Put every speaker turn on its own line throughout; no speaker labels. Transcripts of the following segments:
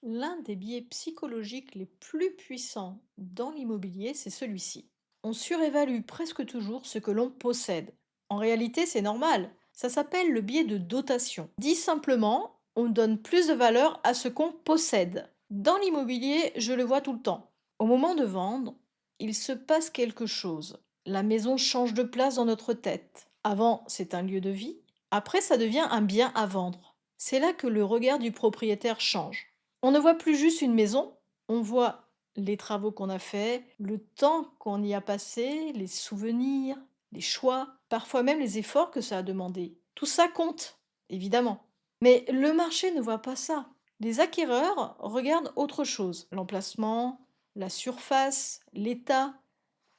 L'un des biais psychologiques les plus puissants dans l'immobilier, c'est celui-ci. On surévalue presque toujours ce que l'on possède. En réalité, c'est normal. Ça s'appelle le biais de dotation. Dit simplement, on donne plus de valeur à ce qu'on possède. Dans l'immobilier, je le vois tout le temps. Au moment de vendre, il se passe quelque chose. La maison change de place dans notre tête. Avant, c'est un lieu de vie. Après, ça devient un bien à vendre. C'est là que le regard du propriétaire change. On ne voit plus juste une maison, on voit les travaux qu'on a faits, le temps qu'on y a passé, les souvenirs, les choix, parfois même les efforts que ça a demandé. Tout ça compte, évidemment. Mais le marché ne voit pas ça. Les acquéreurs regardent autre chose. L'emplacement, la surface, l'état,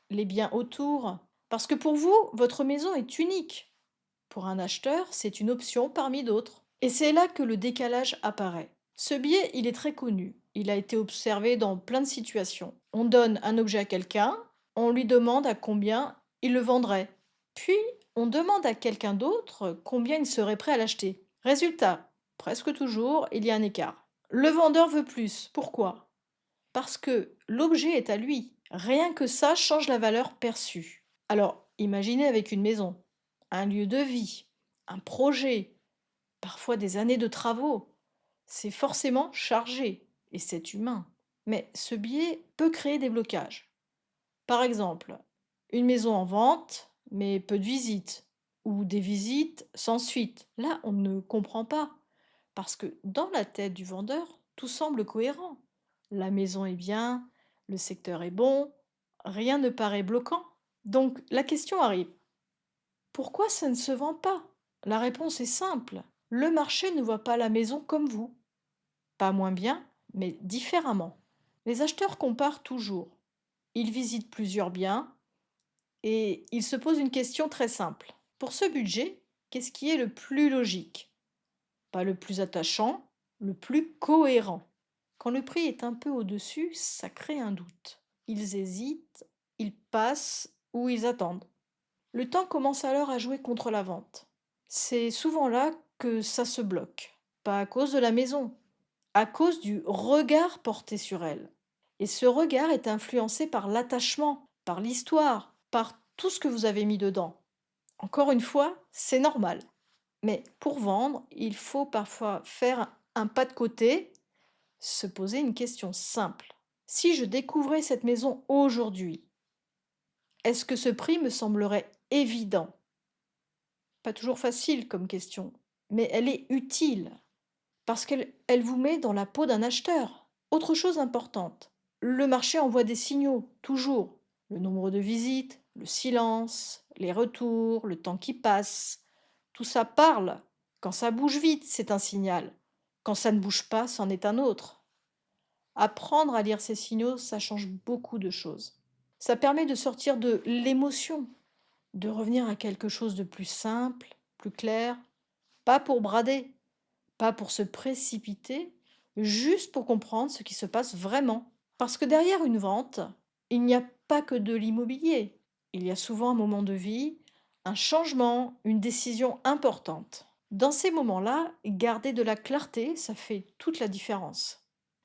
les biens autour. Parce que pour vous, votre maison est unique. Pour un acheteur, c'est une option parmi d'autres. Et c'est là que le décalage apparaît. Ce biais, il est très connu. Il a été observé dans plein de situations. On donne un objet à quelqu'un, on lui demande à combien il le vendrait. Puis, on demande à quelqu'un d'autre combien il serait prêt à l'acheter. Résultat, presque toujours, il y a un écart. Le vendeur veut plus. Pourquoi? Parce que l'objet est à lui. Rien que ça change la valeur perçue. Alors, imaginez avec une maison, un lieu de vie, un projet, parfois des années de travaux. C'est forcément chargé et c'est humain. Mais ce biais peut créer des blocages. Par exemple, une maison en vente, mais peu de visites, ou des visites sans suite. Là, on ne comprend pas, parce que dans la tête du vendeur, tout semble cohérent. La maison est bien, le secteur est bon, rien ne paraît bloquant. Donc la question arrive, pourquoi ça ne se vend pas? La réponse est simple. Le marché ne voit pas la maison comme vous. Pas moins bien, mais différemment. Les acheteurs comparent toujours. Ils visitent plusieurs biens et ils se posent une question très simple. Pour ce budget, qu'est-ce qui est le plus logique? Pas le plus attachant, le plus cohérent. Quand le prix est un peu au-dessus, ça crée un doute. Ils hésitent, ils passent ou ils attendent. Le temps commence alors à jouer contre la vente. C'est souvent là que ça se bloque. Pas à cause de la maison, à cause du regard porté sur elle. Et ce regard est influencé par l'attachement, par l'histoire, par tout ce que vous avez mis dedans. Encore une fois, c'est normal. Mais pour vendre, il faut parfois faire un pas de côté, se poser une question simple. Si je découvrais cette maison aujourd'hui, est-ce que ce prix me semblerait évident? Pas toujours facile comme question, mais elle est utile parce qu'elle vous met dans la peau d'un acheteur. Autre chose importante, le marché envoie des signaux, toujours. Le nombre de visites, le silence, les retours, le temps qui passe. Tout ça parle. Quand ça bouge vite, c'est un signal. Quand ça ne bouge pas, c'en est un autre. Apprendre à lire ces signaux, ça change beaucoup de choses. Ça permet de sortir de l'émotion, de revenir à quelque chose de plus simple, plus clair, pas pour brader, pas pour se précipiter, juste pour comprendre ce qui se passe vraiment. Parce que derrière une vente, il n'y a pas que de l'immobilier. Il y a souvent un moment de vie, un changement, une décision importante. Dans ces moments-là, garder de la clarté, ça fait toute la différence.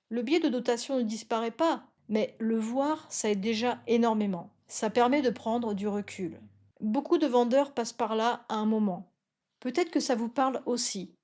Le biais de dotation ne disparaît pas, mais le voir, ça aide déjà énormément. Ça permet de prendre du recul. Beaucoup de vendeurs passent par là à un moment. Peut-être que ça vous parle aussi.